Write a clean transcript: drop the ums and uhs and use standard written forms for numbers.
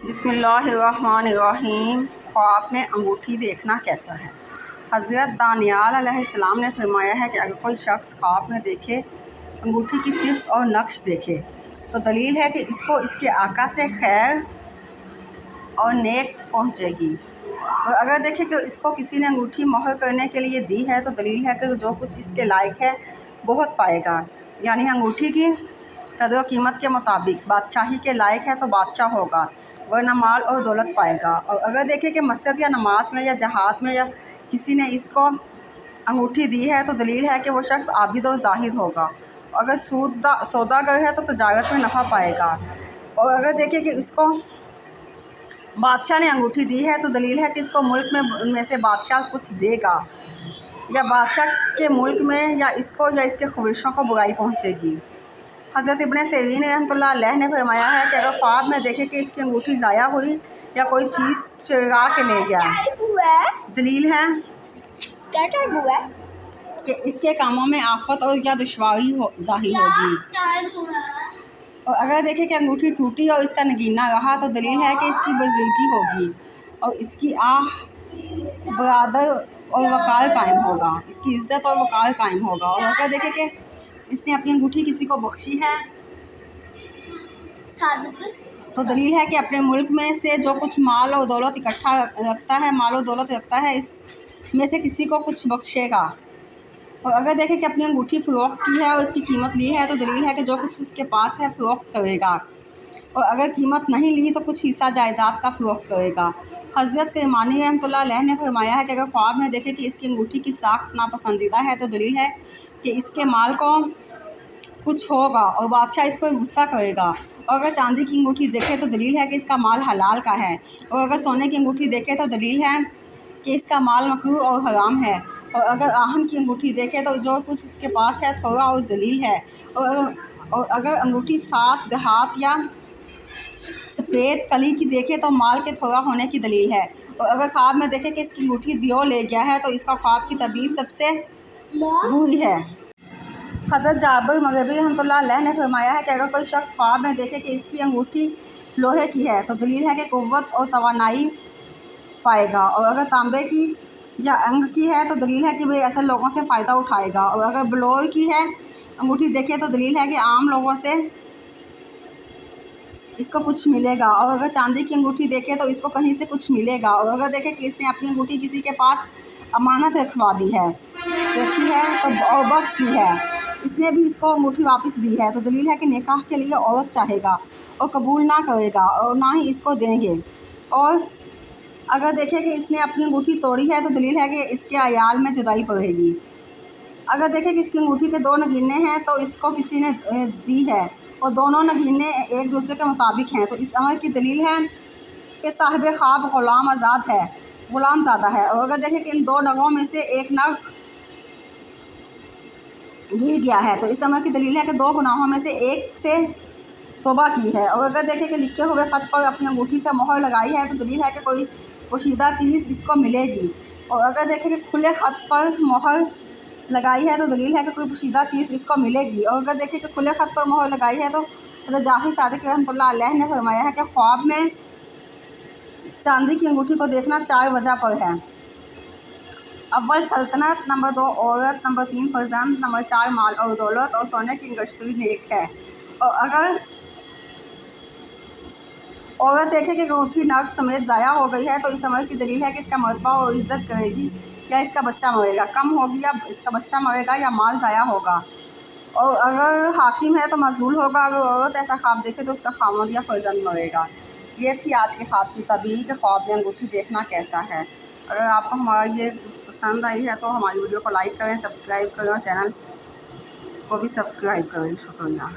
बिस्मिल्लाहिर्रहमानिर्रहीम। ख्वाब में अंगूठी देखना कैसा है। हज़रत दानियाल अलैहिस्सलाम ने फरमाया है कि अगर कोई शख्स ख्वाब में देखे अंगूठी की सिफ्त और नक्श देखे तो दलील है कि इसको इसके आका से खैर और नेक पहुँचेगी। और अगर देखे कि इसको किसी ने अंगूठी मोहर करने के लिए दी है तो दलील है कि जो कुछ इसके लायक है बहुत पाएगा। यानी अंगूठी की कदर कीमत के मुताबिक बादशाही के लायक है तो बादशाह होगा, वरना माल और दौलत पाएगा। और अगर देखें कि मस्जिद या नमाज में या जहाद में या किसी ने इसको अंगूठी दी है तो दलील है कि वो शख्स आबिद और जाहिद होगा। अगर सौदागर है तो तजारत में नफ़ा पाएगा। और अगर देखें कि इसको बादशाह ने अंगूठी दी है तो दलील है कि इसको मुल्क में से बादशाह कुछ देगा, या बादशाह के मुल्क में या इसको या इसके ख्वाहिशों को बुराई पहुँचेगी। हज़रत इब्न सिरीन रहमतुल्लाह अलैह ने फरमाया है कि अगर ख्वाब में देखे कि इसकी अंगूठी ज़ाया हुई या कोई चीज़ चुरा के ले गया, दलील है कि इसके कामों में आफत और या दुश्वारी ज़ाहिर होगी। और अगर देखे कि अंगूठी टूटी और इसका नगीना रहा तो दलील है कि इसकी बुजुर्गी होगी और इसकी बरादर और वक़ार कायम होगा, इसकी इज़्ज़त और वक़ार कायम होगा। और अगर देखे कि इसने अपनी अंगूठी किसी को बख्शी है तो दलील है कि अपने मुल्क में से जो कुछ माल और दौलत इकट्ठा रखता है, माल और दौलत रखता है, इसमें से किसी को कुछ बख्शेगा। और अगर देखें कि अपनी अंगूठी फ़रोख्त की है और इसकी कीमत ली है तो दलील है कि जो कुछ इसके पास है फ़रोख्त करेगा। और अगर कीमत नहीं ली तो कुछ हिस्सा जायदाद का फ़रोख्त करेगा। हज़रत करमानी रहमतुल्लाह अलैह ने फरमाया है कि अगर ख्वाब में देखे कि इसकी अंगूठी की साख्त नापसंदीदा है तो दलील है कि इसके माल को कुछ होगा और बादशाह इस पर गुस्सा करेगा। और अगर चांदी की अंगूठी देखे तो दलील है कि इसका माल हलाल का है। और अगर सोने की अंगूठी देखे तो दलील है कि इसका माल मकरूह और हराम है। और अगर आहन की अंगूठी देखे तो जो कुछ इसके पास है थोड़ा और जलील है। और अगर अंगूठी सात देहात या सफ़ेद कली की देखे तो माल के थोड़ा होने की दलील है। और अगर ख्वाब में देखे कि इसकी अंगूठी दियो ले गया है तो इसका ख्वाब की तबीयत सबसे बुरी है। हज़रत जाबिर मग़रिबी रहमतुल्लाह अलैह ने फरमाया है कि अगर कोई शख्स ख्वाब में देखे कि इसकी अंगूठी लोहे की है तो दलील है कि क़ुव्वत और तवानाई पाएगा। और अगर तांबे की या अंग की है तो दलील है कि वह ऐसे लोगों से फ़ायदा उठाएगा। और अगर बलौर की है अंगूठी देखे तो दलील है कि आम लोगों से इसको कुछ मिलेगा। और अगर चांदी की अंगूठी देखे तो इसको कहीं से कुछ मिलेगा। और अगर देखे कि इसने अपनी अंगूठी किसी के पास अमानत रखवा दी है, रखी है तो और बख्श दी है, इसने भी इसको अंगूठी वापस दी है तो दलील है कि निकाह के लिए औरत चाहेगा और कबूल ना करेगा और ना ही इसको देंगे। और अगर देखे कि इसने अपनी अंगूठी तोड़ी है तो दलील है कि इसके अयाल में जुदाई पड़ेगी। अगर देखे कि इसकी अंगूठी के दो नगीने हैं तो इसको किसी ने दी है और दोनों नगीने एक दूसरे के मुताबिक हैं तो इस अमर की दलील है कि साहिब ख्वाब ग़ुलाम ज़्यादा है। और अगर देखें कि इन दो नगों में से एक नग गिर गया है तो इस अमर की दलील है कि दो गुनाहों में से एक से तौबा की है। और अगर देखें कि लिखे हुए ख़त पर अपनी अंगूठी से मोहर लगाई है तो दलील है कि कोई पोशीदा चीज़ इसको मिलेगी। और अगर देखें कि खुले ख़त पर मोहर लगाई है तो दलील है कि कोई पोशीदा चीज़ इसको मिलेगी। और अगर देखें कि खुले ख़त पर मोहर लगाई है तो हज़रत जाफ़र सादिक़ रहमतुल्लाह अलैह ने फरमाया है कि ख्वाब में चांदी की अंगूठी को देखना 4 वजह पर है। अव्वल सल्तनत, नंबर 2 औरत, नंबर 3 फर्जंद, नंबर 4 माल और दौलत, और सोने की अंगूठी नेक है। और अगर औरत देखे कि अंगूठी नग समेत ज़ाया हो गई है तो इस अमर की दलील है कि इसका मरतबा और इज़्ज़त करेगी या इसका बच्चा मरेगा, कम होगी या इसका बच्चा मरेगा या माल ज़ाया होगा। और अगर हाकिम है तो मज़लूल होगा। अगर औरत ऐसा ख्वाब देखे तो उसका खामद या फर्जंद मरेगा। ये थी आज के ख्वाब की तबीर कि ख्वाब में अंगूठी देखना कैसा है। अगर आपको हमारा ये पसंद आई है तो हमारी वीडियो को लाइक करें, सब्सक्राइब करें और चैनल को भी सब्सक्राइब करें। शुक्रिया।